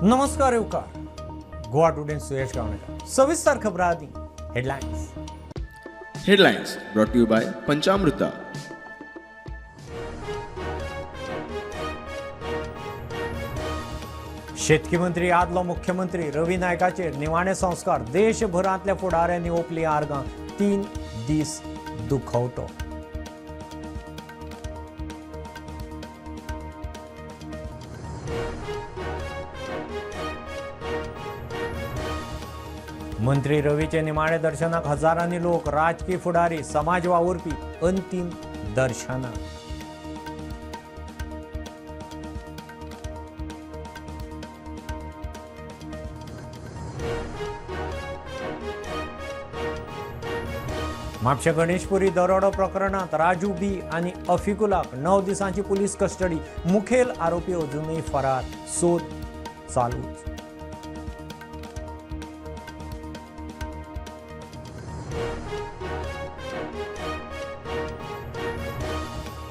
नमस्कार येवकार गोवा टुडे सुयश गावणेकर सविस्तर खबरां आदी headlines brought to you by पंचामृता. शेतकी मंत्री आदलो मुख्यमंत्री रवी नायकाचेर निमाणे संस्कार देशभरांतल्या फुडाऱ्यांनी ओपली आर्गां 3 दीस दुखवटो. मंत्री रवीचे निमाणे दर्शनाक हजारांनी लोक राजकीय फुडारी समाज वावुरपी अंतिम दर्शनाक. म्हापशें गणेशपुरी दरोडो प्रकरणात राजू बी आनी अफिकुलाक 9 दिसांची पुलीस कस्टडी. मुखेल आरोपी अजूनही फरार. सोद चालूच.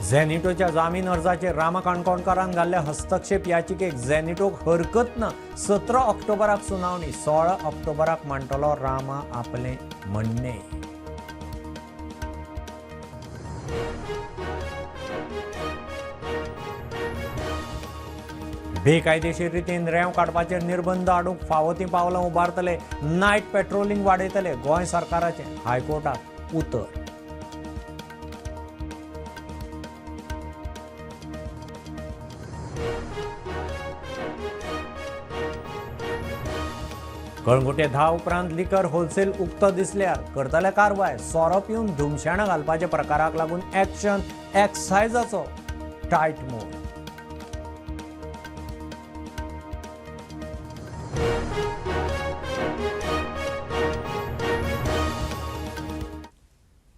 झेनिटोच्या जामीन अर्जाचेर रामा काणकोणकारान घाल्ल्या हस्तक्षेप याचिकेक झेनिटोक हरकत ना. 17 ऑक्टोबराक सुनावणी. 16 ऑक्टोबराक मांडटलो रामा आपले म्हणणे. बेकायदेशीर रितीन रेंव काडपाचेर निर्बंध हाडूंक फावो तीं पावलां उबारतले. Night patrolling वाडयतले. गोंय सरकाराचें हायकोर्टाक उतर. कळंगुटे 10 उपरांत लिकर होलसेल उक्तो दिसल्यार करतले कारवाय. सोरो पिवन धुमशाणां घालपाच्या प्रकाराक लागून एक्शन एक्सायजाचो टायट मोड.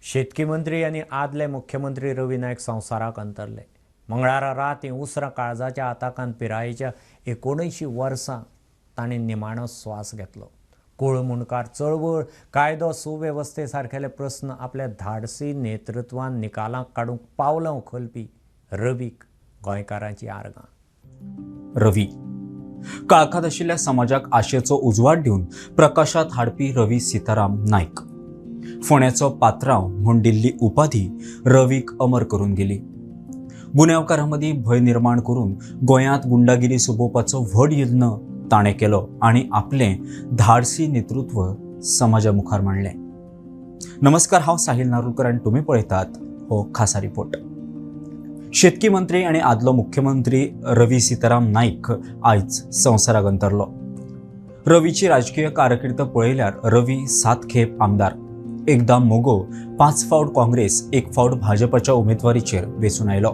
शेतकी मंत्री आनी आदले मुख्यमंत्री रवी नायक संवसाराक अंतरले. मंगळारा रातीं उसरा काळजाच्या आताकांत पिरायेच्या 19 वर्सां तांणी निमाणो स्वास घेतलो. कुळ मुणकार चळवळ, कायदो सुवेवस्थे सारकेले प्रस्न आपल्या धाडसी नेतृत्वान निकालांक काडूंक पावलां उखलपी रवीक गोंयकारांची आर्गां. रवी काळखात आशिल्ल्या समाजाक आशेचो उजवाड दिवन प्रकाशात हाडपी रवी सीताराम नायक. फोंड्याचो पात्रांव म्हूण दिल्ली उपाधी रवीक अमर करून गेली. गुन्यांवकारां मदीं भंय निर्माण करून गोंयांत गुंडागिरी सोंपोवपाचो व्हड यत्न ताणें केलो आनी आपलें धाडसी नेतृत्व समाजा मुखार मांडलें. नमस्कार, हांव साहिल नारुलकर आनी तुमी पळयतात हो खासा रिपोर्ट. शेतकी मंत्री आनी आदलो मुख्यमंत्री रवी सीताराम नायक आयज संवसाराक अंतरलो. रवीची राजकीय कारकीर्द पळयल्यार रवी 7 खेप आमदार, एकदां मोगो, 5 फावट काँग्रेस, 1 फावट भाजपाच्या उमेदवारीचेर वेंचून आयलो.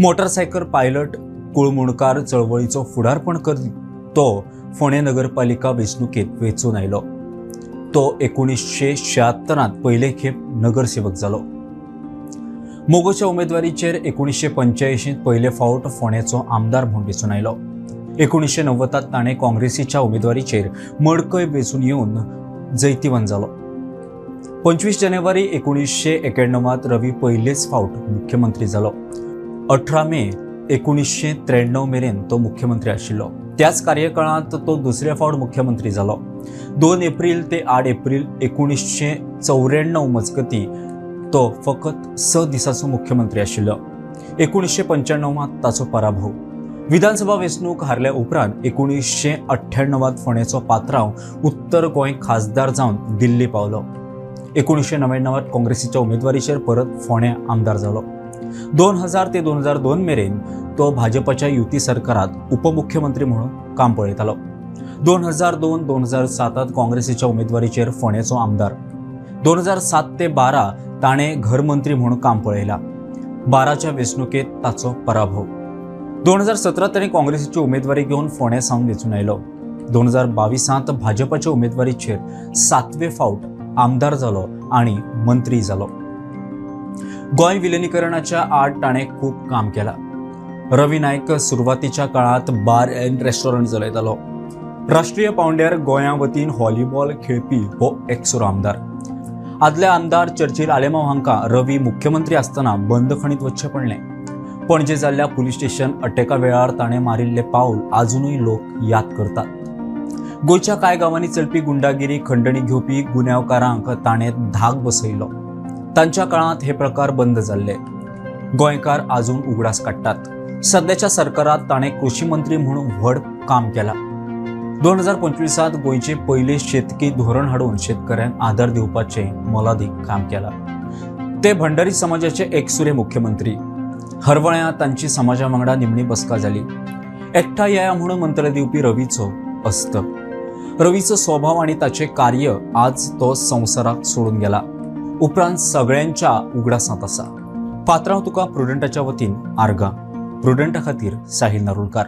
मोटारसायकल पायलट कुळमुणकार चळवळीचो फुडारपण करीत तो फोंडे नगरपालिका वेंचणुकेंत वेंचून आयलो. तो 1976 पयले खेप नगरसेवक जालो. मोगोच्या उमेदवारीचेर 1985 पयले फावट फोंड्याचो आमदार म्हूण वेंचून आयलो. 1990 ताणें काँग्रेसीच्या उमेदवारीचेर मडकय वेंचून येवन जैतिवंत जालो. 25 जानेवारी 1991 रवी पयलेच फावट मुख्यमंत्री जालो. 18 मे 1993 मेरेन तो मुख्यमंत्री आशिल्लो. त्याच कार्यकाळांत तो दुसरे फावट मुख्यमंत्री जालो. 2 एप्रिल ते 8 एप्रिल 1994 मजगती तो फकत 6 दिसांचो मुख्यमंत्री आशिल्लो. 1995 ताचो पराभव. विधानसभा वेंचणूक हारल्या उपरांत 1998 फोंड्याचो पात्रांव उत्तर गोंय खासदार जावन दिल्ली पावलो. 1999 काँग्रेसीच्या उमेदवारीचेर परत फोंड्या आमदार जालो. 2000 ते 2002 मेरेन तो भाजपाच्या युती सरकारात उपमुख्यमंत्री म्हणून काम पळयतालो. 2002-2007 काँग्रेसीच्या उमेदवारीचेर फोंड्याचो आमदार. 2007 ते 12 ताणें घरमंत्री म्हणून काम पळयलां. 12च्या वेंचणुकेंत ताचो पराभव. 2017 ताणें काँग्रेसीची उमेदवारी घेवन फोंड्या सावन वेंचून आयलो. 2022 भाजपाच्या उमेदवारीचेर 7वें फावट आमदार जालो आनी मंत्री जालो. गोंय विलिनीकरणाच्या आड ताणें खूब काम केलां. रवी नायक सुरवातीच्या काळात बार एंड रेस्टॉरंट चलयतालो. राष्ट्रीय पांवड्यार गोंया वतीन व्हॉलीबॉल खेळपी हो एक्सुरो आमदार. आदले आमदार चर्चिल आलेमांव हांकां रवी मुख्यमंत्री आसतना बंदखणीत वचचें पडलें. पणजे जाल्ल्या पुलीस स्टेशन अटॅका वेळार ताणें मारिल्लें पावल आजुनूय लोक याद करतात। गोंयच्या कांय गांवांनी चलपी गुंडागिरी खंडणी घेवपी गुन्यांवकारांक ताणें धाक बसयलो। तांच्या काळांत हे प्रकार बंद जाल्ले। गोंयकार आजून उगडास काडटात। सध्याच्या सरकारात ताणें कृषी मंत्री म्हणून व्हड काम केलां। 2025 गोंयचे पयले शेतकी धोरण हाडून शेतकऱ्यांक आदार दिवपाचें मोलादीक काम केलां। ते भंडारी समाजाचे एकसुरे मुख्यमंत्री। हरवळ्यां तांची समाजा वांगडा निमणी बसका जाली। एकठांय येया म्हणून मंत्र दिवपी रवीचो अस्त। रवीचो स्वभाव आनी ताचें कार्य आज तो संवसाराक सोडून गेला। उपरांत सगळ्यांच्या उगडासांत आसा। पात्रांव तुका प्रुडंटाच्या वतीन आर्गां। प्रुडंटा खातीर साहिल नारुलकार।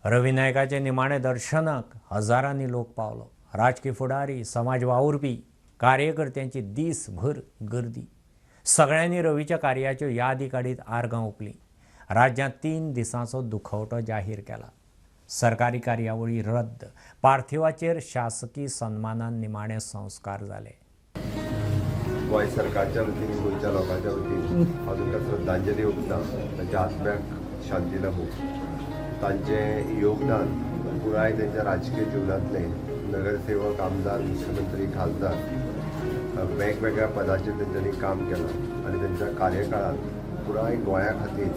रवी नायकाचे निमाणे दर्शनाक हजारांनी लोक पावलो। राजकीय फुडारी, समाज वावुरपी, कार्यकर्त्यांची दीसभर गर्दी। सगळ्यांनी रवीच्या कार्याच्यो यादी काडीत आर्गां ओंपलीं। राज्यांत 3 दिसांचो दुखवटो जाहीर केला। सरकारी कार्यावळी रद्द। पार्थिवाचेर शासकीय सन्मानान निमाणे संस्कार जाले। गोंय सरकारच्या वतीन गोंयच्या लोकांच्या वतीन हांव तुमकां श्रद्धांजली ओंपता। तांच्या आत्म्याक शांती लाभूं। तांचें योगदान पुराय तांच्या राजकीय जिवनांतलें नगरसेवक, आमदार, मुख्यमंत्री, खासदार वेगवेगळ्या पदाचेर तांच्यांनी काम केलां आनी तांच्या कार्यकाळांत पुराय गोंया खातीर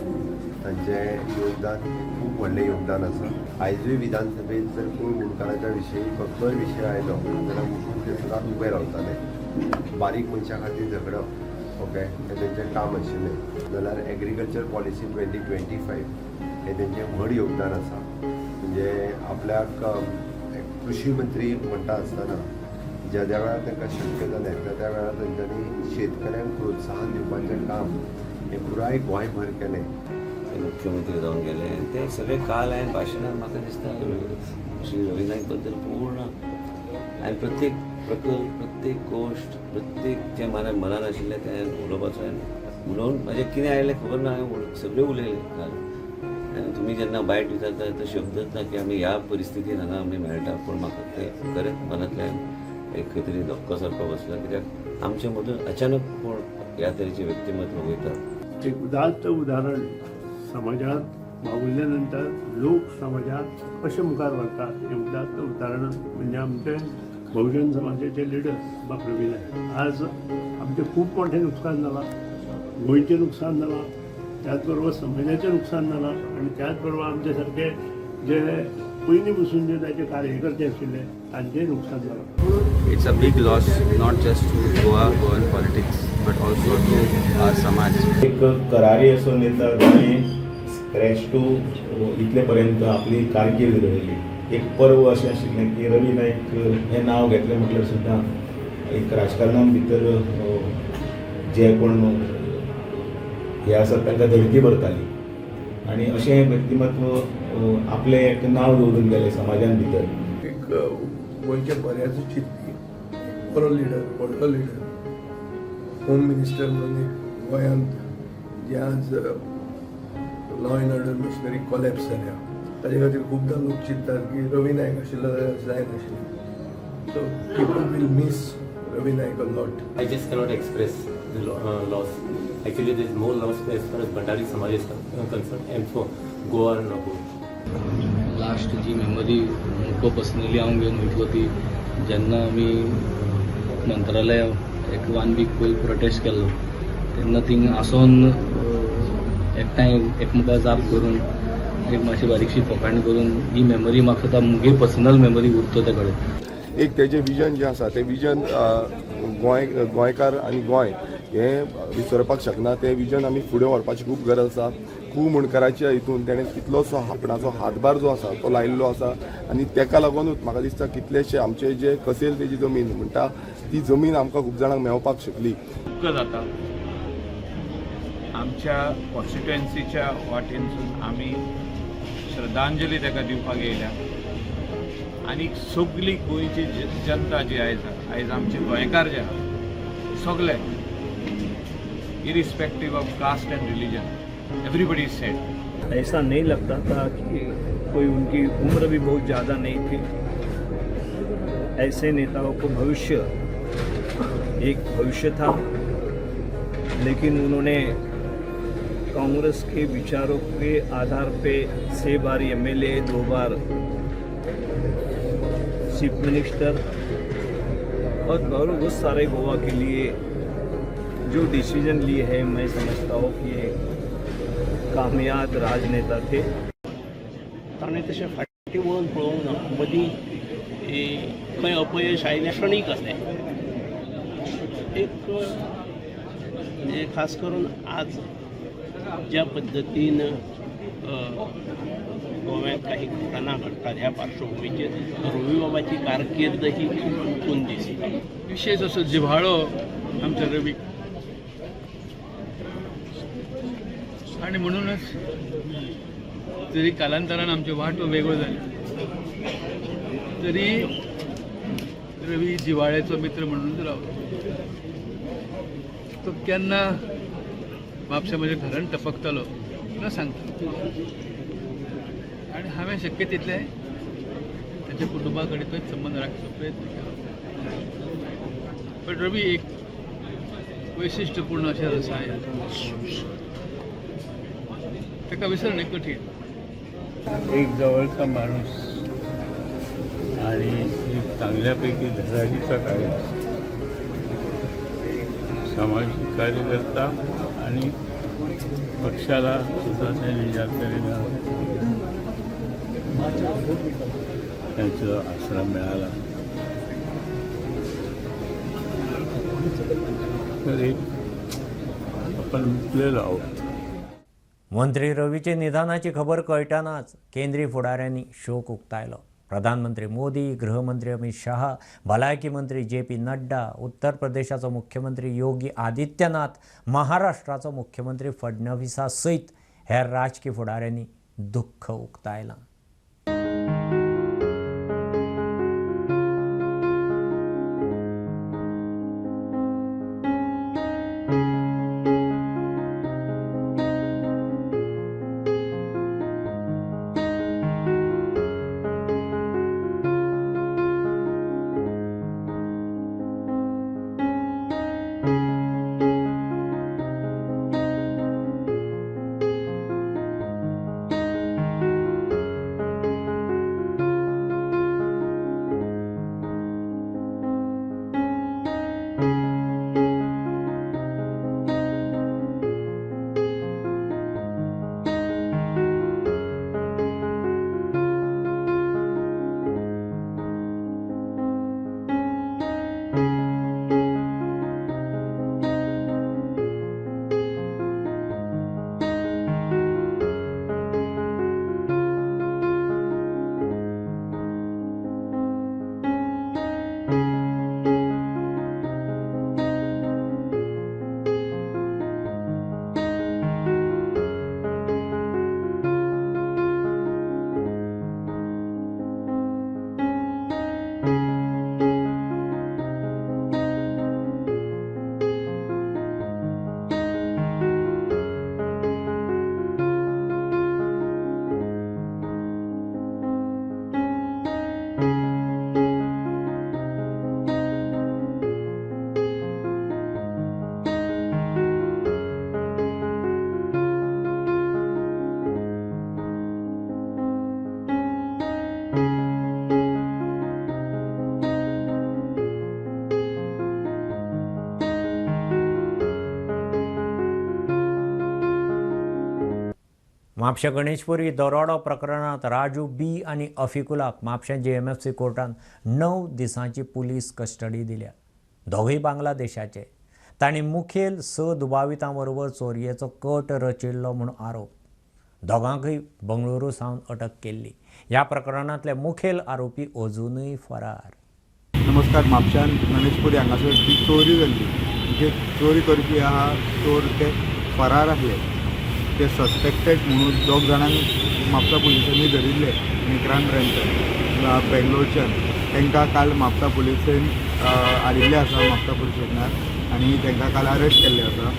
तांचें योगदान खूब व्हडलें योगदान आसा। आयजूय विधानसभेत जर कोण मुणकाराच्या विशयी कसलोय विशय आयलो जाल्यार मुखार ते सदांच उबे रावताले। बारीक मनशां खातीर झगडप ओके हें तेंचें काम आशिल्लें। जाल्यार एग्रीकल्चर पॉलिसी 2025 हें तेंचें व्हड योगदान आसा। म्हणजे आपल्याक कृषी मंत्री म्हणटा आसतना ज्या ज्या वेळार तांकां शक्य जालें त्या वेळार तेंच्यांनी शेतकऱ्यांक प्रोत्साहन दिवपाचें काम हें पुराय गोंयभर केलें। मुख्यमंत्री जावन गेले ते सगळे काल हांवें भाशणांत म्हाका दिसता श्री रवी नायक बद्दल पूर्ण हांवें प्रत्येक प्रकल्प, प्रत्येक गोश्ट, प्रत्येक जें मनान आशिल्लें तें उलोवपाचो हांवें उलोवन म्हाजें कितें आयलें खबर ना हांवें सगळें उलयलें काल। आनी तुमी जेन्ना वायट विचारता तो शब्दच ना की आमी ह्या परिस्थितीन हांगा आमी मेळटा, पूण म्हाका तें खरेंच मनांतल्यान एक खंय तरी धक्को सारको बसला। कित्याक आमचे मदून अचानक कोण ह्या तरेचें व्यक्तिमत्व वयता। एक उदात्त उदाहरण समाजात वावुरल्या नंतर लोक समाजात कशे मुखार व्हरतात हें उदात्त उदाहरण म्हणजे आमचे बहुजन समाजाचे लिडर बाब रवी नायक। आज आमचें खूब मोठें नुकसान जालां। गोंयचें नुकसान जालां, त्याच बरोबर समाजाचें नुकसान जालां आनी त्याच बरोबर आमचे सारके जे पयलीं पसून जे ताचे कार्यकर्ते आशिल्ले तांचेंय नुकसान जालां। It's a big loss, not just to Goan politics, but also to our समाज। एक करारी असो नेता जाणे स्क्रॅच टू इतले पर्यंत आपली कारकीर्द घडयली। एक पर्व अशें आशिल्लें की रवी नायक हें नांव घेतलें म्हटल्यार सुद्दां एक राजकारणां भितर जे कोण हे आसात तांकां धडकी भरताली आनी अशें व्यक्तिमत्व आपलें एक नांव दवरून गेलें समाजान भितर। एक गोंयच्या बऱ्याचो चिंतपी बरो लिडर, व्हडलो लिडर, होम मिनिस्टर म्हणून एक गोंयांत जे आज law end order missionary collapse जाल्या ताजे खातीर खुबदां लोक चिंततात की रवी नायक आशिल्लो जाल्यार जायनाशिल्लें। So people will miss Ravi Naik a lot. I just cannot express the loss. Actually, there is more loss as far as Bhandari Samaj is concerned and for Goa and Nagpur. Last जी मेमरी म्हाका personally हांव घेवन वयतलो ती जेन्ना आमी मंत्रालय एक 1 वीक पयलीं प्रोटेस्ट केल्लो तेन्ना थिंग आसोन एकठांय एकमेका जाप करून एक मातशी बारीकशी पोकाणी करून ही मेमरी म्हाका सुद्दां मुगे पर्सनल मेमरी उरता ते कडेन। एक तेजें विजन जें आसा तें विजन गोंयकार आनी गोंय हें विसरपाक शकना। तें विजन आमी फुडें व्हरपाची खूब गरज आसा। खूब मुणकाराच्या हितून तेणें कितलोसो आपणाचो हातभार जो आसा तो लायिल्लो आसा आनी तेका लागूनूच म्हाका दिसता कितलेशे आमचे जे कसेल तेजी जमीन म्हणटा ती जमीन आमकां खूब जाणांक मेळपाक शकली। दुःख जाता आमच्या कॉन्स्टिट्युएन्सीच्या वाटेनसून आमी श्रद्धांजली ताका दिवपाक येयल्या आनी सगळी गोंयची जनता जी आयज आमचे गोंयकार जे आहा सगळे irrespective of caste and religion everybody is sad. ऐसा नहीं लगता था कि कोई उनकी उम्र भी बहुत ज़्यादा नहीं थी। ऐसे नेताओं को एक भविष्य था, लेकिन उन्होंने कांग्रेस के विचारों के आधार पे 6 बार एमएलए, 2 बार चीफ मिनिस्टर और बहुत सारे गोवा के लिए जो डिसीजन लिए हैं, मैं समझता हूँ कि ये कामयाब राजनेता थे. ताणें तशें फाटीं वळून पळोवंक ना. मदीं खंय अपयश आयिल्लें क्षणीक आसलें. एक म्हणजे खास करून आज ज्या पद्दतीन गोव्यात काही घटना घडतात ह्या पार्श्वभूमीचेर रवी बाबाची कारकीर्द ही खूब उंच दिसता. विशेष असो जिव्हाळो आमच्या रवी आणि म्हणूनच जरी कालांतरान आमचे वाटो वेगळो जाले तरी रवी जिव्हाळ्याचो मित्र म्हणूनच रावलो. तो केन्ना म्हापशा म्हज्या घरान टपकतालो ना सांगता आणि हांवें शक्य तितलें ताच्या कुटुंबा कडेन थंय संबंद राखपाचो प्रयत्न केलो. पण रवी एक वैशिश्ट्यपूर्ण अशें रसाय ताका विसरणे कठीण. एक जवळचा माणूस आणि एक चांगल्यापैकी धडाडीचा कार्यकर्ता, सामाजिक कार्यकर्ता आणि पक्षाला सुद्धा त्यांनी ज्या तऱ्हेनं त्यांचा आश्रम मिळाला तर एक आपण मुकलेलो आहोत. मंत्री रवीचे निधनाची खबर कळटनाच केंद्रीय फुडाऱ्यांनी शोक उक्तायलो. प्रधानमंत्री मोदी, गृहमंत्री अमित शाह, भलायकी मंत्री JP नड्डा, उत्तर प्रदेशाचो मुख्यमंत्री योगी आदित्यनाथ, महाराष्ट्राचो मुख्यमंत्री फडणवीसा सयत हेर राजकीय फुडाऱ्यांनी दुख्ख उक्तायलां. म्हापशा गणेशपुरी दरोडो प्रकरणात राजू B आणि अफिकुलाक म्हापशा JMFC कोर्टान 9 दिसांची पुलीस कस्टडी दिल्या. दोगूय बांगलादेशाचे. तांणी मुखेल 6 दुबावितां बरोबर चोरयेचो कट रचिल्लो म्हूण आरोप. दोगांकय बंगळुरू सावन अटक केल्ली. ह्या प्रकरणांतले मुखेल आरोपी अजूनय फरार. नमस्कार. म्हापशान गणेशपुरी हांगासर जी चोरी जाल्ली, जे चोरी करपी आहा चोर ते फरार आसले. ते सस्पेक्टेड म्हणून 2 जाणांक म्हापसा पुलिसांनी धरिल्ले. विक्रांत रेंकर बेंगलोरच्यान. तांकां काल म्हापसा पुलिसेन हाडिल्ले आसा म्हापसा पुलीस स्टेशनार आनी तांकां काल अरेस्ट केल्ले आसा.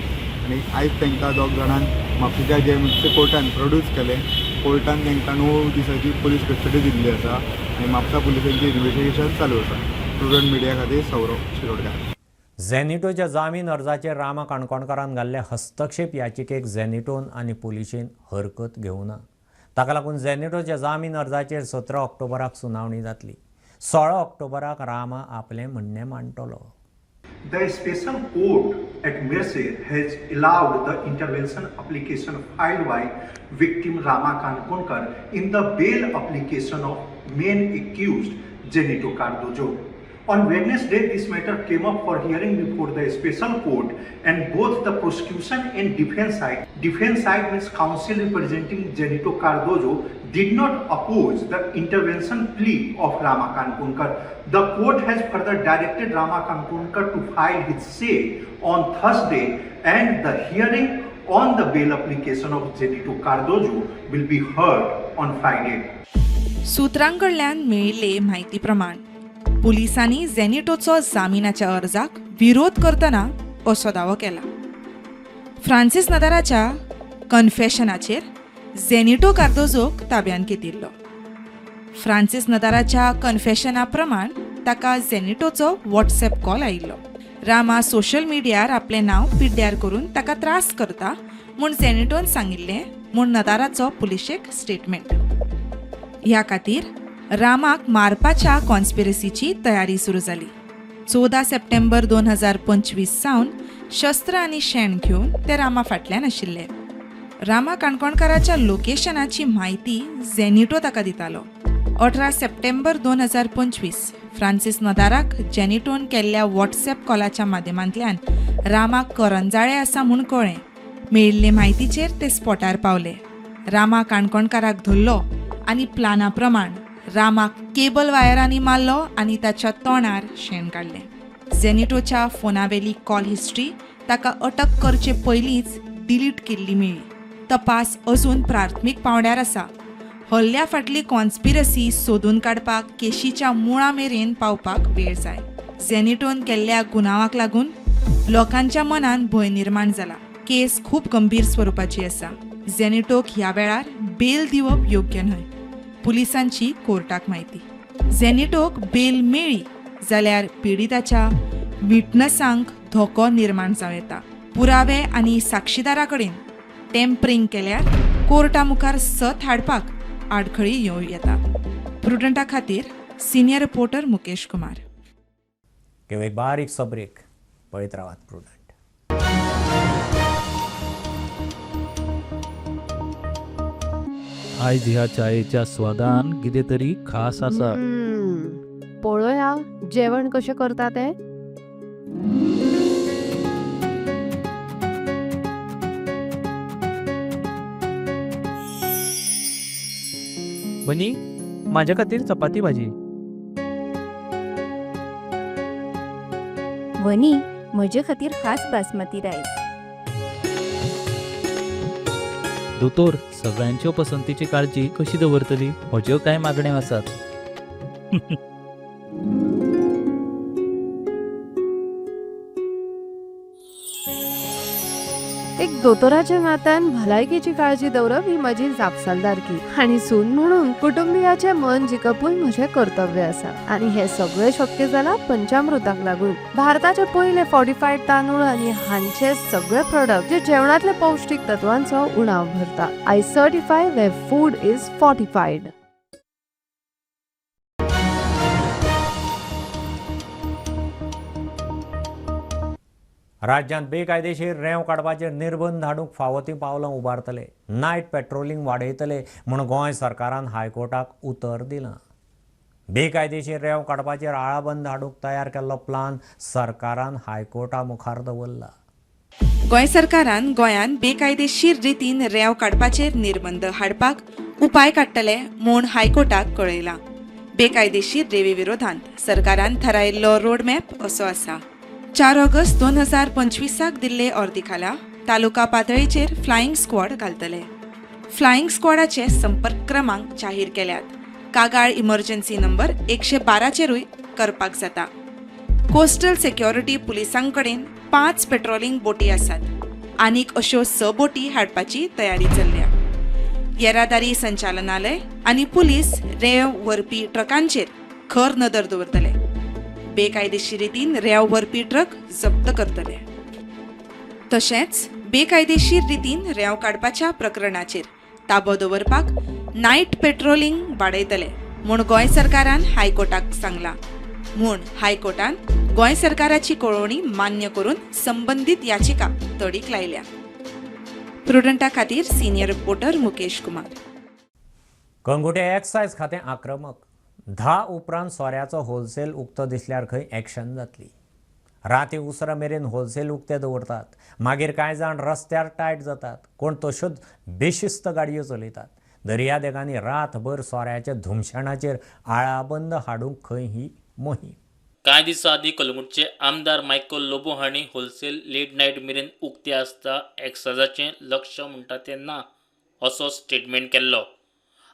आनी आयज तांकां 2 जाणांक म्हापशेच्या JMFC कोर्टान प्रोड्यूस केले. कोर्टान तांकां 9 दिसांची पुलीस कस्टडी दिल्ली आसा आनी म्हापसा पुलिसांची इन्व्हेस्टिगेशन चालू आसा. स्टुडंट मिडिया खातीर सौरव शिरोडकार. झेनिटोच्या जामीन अर्जाचेर रामा काणकोणकारान घाल्ल्या हस्तक्षेप याचिकेक झेनिटोन आनी पुलिशेन हरकत घेवना. ताका लागून झेनिटोच्या जामीन अर्जाचेर 17 ऑक्टोबराक सुनावणी जातली. 16 ऑक्टोबराक रामा आपलें म्हणणें मांडटलो. The special court at Mersey has allowed the intervention application filed by victim Rama Kankonkar in the bail application of main accused Genito Cardozo. On Wednesday, this matter came up for hearing before the special court, and both the prosecution and defense side means counsel representing Genito Cardozo did not oppose the intervention plea of Rama Kankonkar. The court has further directed Rama Kankonkar to file his say on Thursday, and the hearing on the bail application of Genito Cardozo will be heard on Friday. सुत्रांकडल्यान मेळिल्ले म्हायती प्रमाण पुलिसांनी झेनिटोचो जामिनाच्या अर्जाक विरोध करतना असो दावो केला. फ्रांसीस नदाराच्या कन्फेशनाचेर झेनिटो कार्दोजोक ताब्यान घेतिल्लो. फ्रांसीस नदाराच्या कन्फेशना प्रमाण ताका झेनिटोचो व्हॉट्सॲप कॉल आयिल्लो. रामा सोशल मिडियार आपलें नांव पिड्ड्यार करून ताका त्रास करता म्हूण झेनिटोन सांगिल्लें म्हूण नदाराचो पुलिशेक स्टेटमेंट. ह्या खातीर रामाक मारपाच्या कॉन्स्पिरसीची तयारी सुरू जाली. 14 सप्टेंबर 2025 सावन शस्त्र आनी शेण घेवन ते रामा फाटल्यान आशिल्ले. रामा काणकोणकाराच्या लोकेशनाची म्हायती झेनिटो ताका दितालो. 18 सप्टेंबर 2025 फ्रांसीस नदाराक झेनिटोन केल्ल्या व्हॉट्सॲप कॉलाच्या माध्यमांतल्यान रामाक करंजाळे आसा म्हूण कळ्ळें. मेळिल्ले म्हायतीचेर ते स्पॉटार पावले. रामा काणकोणकाराक धरलो आनी प्लाना प्रमाण रामाक केबल वायरांनी मारलो आनी ताच्या तोंडार शेण काडलें. झेनिटोच्या फोनावेली कॉल हिस्ट्री ताका अटक करचे पयलींच डिलीट केल्ली मेळ्ळी. तपास अजून प्राथमीक पांवड्यार आसा. हल्ल्या फाटली कॉन्स्पिरसी सोदून काडपाक केशीच्या मुळा मेरेन पावपाक वेळ जाय. झेनिटोन केल्ल्या गुन्यांवाक लागून लोकांच्या मनान भंय निर्माण जाला. केस खूब गंभीर स्वरुपाची आसा. झेनिटोक ह्या वेळार बेल दिवप योग्य न्हय. पुलिसांची कोर्टाक म्हायती. झेनिटोक बेल मेळ्ळी जाल्यार पिडिताच्या विटनसांक धोको निर्माण जावं येता. पुरावे आनी साक्षीदारा कडेन टेम्परिंग केल्यार कोर्टा मुखार सत हाडपाक आडखळी येवं येता. प्रुडंटा खातीर सिनियर रिपोर्टर मुकेश कुमार. केवळ एक बारीकसो ब्रेक. पळयत रावात प्रुडंट. आयज ह्या चायेच्या स्वादान कितें तरी खास आसा. पळोवया जेवण कशें करता ते. बनी माझ्या खातीर चपाती भाजी. वनी म्हजे खातीर खास बासमती रायस. दोतोर सगळ्यांच्यो पसंतीची काळजी कशी दवरतली? म्हज्यो कांय मागण्यो आसात. एक दोतोराच्या नात्यान भलायकेची काळजी दवरप ही माझी जापसालदारकी आणि सून म्हणून कुटुंबियाचे मन जिखपून म्हजे कर्तव्य आसा. आणि हे सगळे शक्य जाला पंचामृताक लागून. भारताचे पहिले फॉर्टिफाईड तांदूळ आणि हांचे सगळे प्रोडक्ट जे जेवणातले पौष्टिक तत्वांचो उणाव भरता. I certify where food is fortified. राज्यांत बेकायदेशीर रेंव काडपाचेर निर्बंध हाडूंक फावो ती पावलां उबारतले. नायट पेट्रोलिंग वाडयतले म्हूण गोंय सरकारान हायकोर्टाक उतर दिलां. बेकायदेशीर रेंव काडपाचेर आळाबंद हाडूंक तयार केल्लो प्लान सरकारान हायकोर्टा मुखार दवरला. गोंय सरकारान गोंयान बेकायदेशीर रितीन रेंव काडपाचेर निर्बंध हाडपाक उपाय काडटले म्हूण हायकोर्टाक कळयलां. बेकायदेशीर रेवे विरोधांत सरकारान थारायिल्लो रोडमॅप असो आसा. 4 ऑगस्ट 2025 दिल्ले ऑर्दी खाला तालुका पातळीचेर फ्लायिंग स्क्वॉड घालतले. फ्लायिंग स्क्वॉडाचे संपर्क क्रमांक जाहीर केल्यात. कागाळ इमर्जन्सी नंबर 112चेरूय करपाक जाता. कोस्टल सिक्युरिटी पुलिसां कडेन 5 पेट्रोलिंग बोटी आसात. आनीक अश्यो 6 बोटी हाडपाची तयारी चल्ल्या. येरादारी संचालनालय आनी पुलीस रेंव व्हरपी ट्रकांचेर खर नदर दवरतले. बेकायदेशीर रितीन रेंव व्हरपी ट्रक जप्त करतले. तशेंच बेकायदेशीर रितीन रेंव काडपाच्या प्रकरणाचेर ताबो दवरपाक नायट पेट्रोलिंग वाडयतले म्हूण गोंय सरकारान हायकोर्टाक सांगलां. म्हूण हायकोर्टान गोंय सरकाराची कळवणी मान्य करून संबंदीत याचिका तडीक लायल्या. प्रुडंटा खातीर सिनियर रिपोर्टर मुकेश कुमार. कंगुटे एक्सायज खातें आक्रमक. 10 उपरांत सोऱ्याचो होलसेल उक्तो दिसल्यार खंय एक्शन जातली. राती उसरा मेरेन होलसेल उक्ते दवरतात. मागीर कांय जाण रस्त्यार टायट जातात. कोण तश्योच बेशिस्त गाडयो चलयतात. दर्यादेगांनी रातभर सोऱ्याच्या धुमशाणाचेर आळाबंद हाडूंक खंय ही मोहीम. कांय दिसां आदीं कलंगूटचे आमदार मायकल लोबो हांणी होलसेल लेट नायट मेरेन उक्ते आसता एक्सायजाचें लक्ष म्हणटा तें ना असो स्टेटमेंट केल्लो.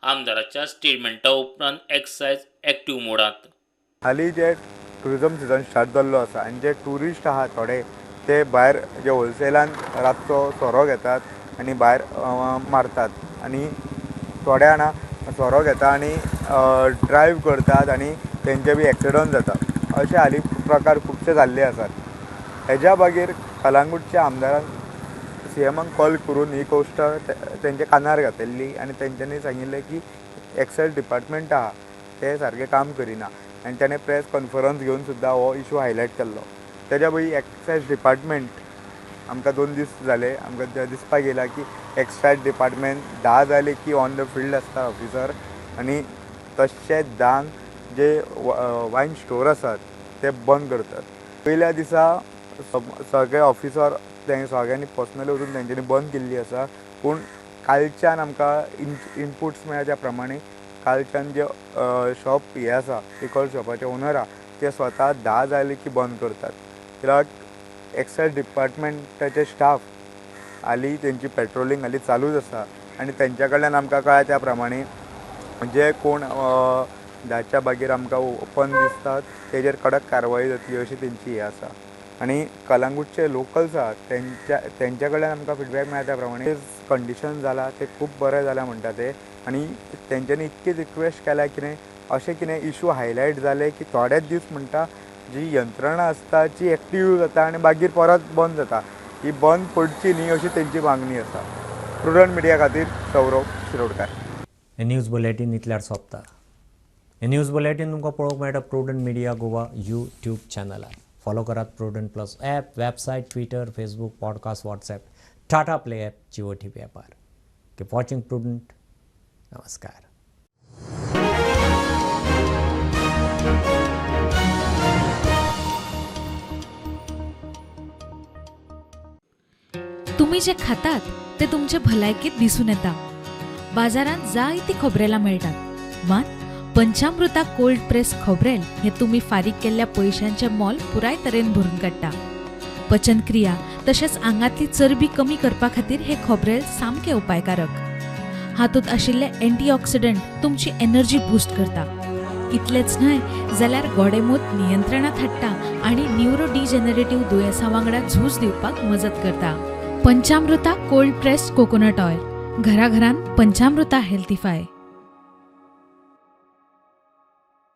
आमदाराच्या स्टेटमेंटा उपरांत एक्सायज एक्टीव मोडांत. हालीं जे टुरिजम सिजन स्टार्ट जाल्लो आसा आनी जे ट्युरिस्ट आहा थोडे ते भायर जे होलसेलान रातचो सोरो घेतात आनी भायर मारतात आनी थोडे जाणां सोरो घेता आनी ड्रायव करतात आनी तेंचे बी एक्सिडंट जातात. अशे हालीं प्रकार खुबशे जाल्ले आसात. हेज्या मागीर कलंगूटच्या आमदारान CMाक कॉल करून ही गोश्ट तेंच्या कानार घातिल्ली आनी तेंच्यांनी सांगिल्लें की एक्सायज डिपार्टमेंट आहा ते सारकें काम करिना आनी ताणें प्रेस कॉन्फरन्स घेवन सुद्दां हो इशू हायलायट केल्लो. तेज्या पयलीं एक्सायज डिपार्टमेंट आमकां 2 दीस जाले आमकां दिसपाक येयला की एक्सायज डिपार्टमेंट 10 जाले की ऑन द फील्ड आसता ऑफिसर आनी तशे 10 जे वायन स्टोर आसात ते बंद करतात. पयल्या दिसा सगळे ऑफिसर ते सगळ्यांनी पर्सनली वचून तेंच्यांनी बंद केल्ली आसा. पूण कालच्यान आमकां इनपुट्स मेळ्ळ्या त्या प्रमाणे कालच्यान जे शॉप हे आसा लिकर शॉपाचे ओनर आहा ते स्वता 10 जाले की बंद करतात. कित्याक एक्सायज डिपार्टमेंटाचे स्टाफ हालीं तेंची पेट्रोलिंग हालीं चालूच आसा आनी तेंच्या कडल्यान आमकां कळ्ळ्या त्या प्रमाणे जे कोण 10च्या बागेर आमकां ओपन दिसतात तेजेर कडक कारवाई जातली अशी तेंची हे आसा. आनी कलंगूटचे लोकल्स आहात तेंच्या कडल्यान आमकां फिडबॅक मेळ्ळ्या त्या प्रमाणे कंडिशन जाला ते खूब बरें जाल्या म्हणटा ते आनी तेंच्यांनी इतकी रिक्वेस्ट केल्या कितें अशें कितें इशू हायलायट जाले की थोडेच दीस म्हणटा जी यंत्रणा आसता ती एक्टीव जाता आनी मागीर परत बंद जाता. ही बंद पडची न्ही अशी तेंची मागणी आसा. प्रुडंट मिडिया खातीर सौरव शिरोडकार. हे न्यूज बुलेटीन इतल्यार सोंपता. हे न्यूज बुलेटीन तुमकां पळोवंक मेळटा प्रुडंट मिडिया गोवा यूट्यूब चॅनलार. फॉलो करात Prudent plus app, website, Twitter, Facebook, podcast, WhatsApp, Tata play app, Jio TV ॲपार. Keep watching Prudent. नमस्कार. तुम्ही जे खातात ते तुमच्या भलायकेत दिसून येता. बाजारात जायती खोबरेलां मेळटात मात पंचामृता कोल्ड प्रेस खोबरेल हे तुम्ही फारीक केल्ल्या पयशांचे मोल पुराय तरेन भरून काडटा. पचनक्रिया तशेंच आंगातली चरबी कमी करपा खातीर हे खोबरेल सामकें उपायकारक. हातूंत आशिल्ले एंटीऑक्सिडंट तुमची एनर्जी बूस्ट करता. इतलेंच न्हय जाल्यार गोडेमूत नियंत्रणांत हाडटा आनी न्यूरोडिजेनरेटिव्ह दुयेंसां वांगडा झूज दिवपाक मजत करता. पंचामृता कोल्ड प्रेस्ड कोकोनट ऑयल. घरा घरान पंचामृता हेल्थीफाय.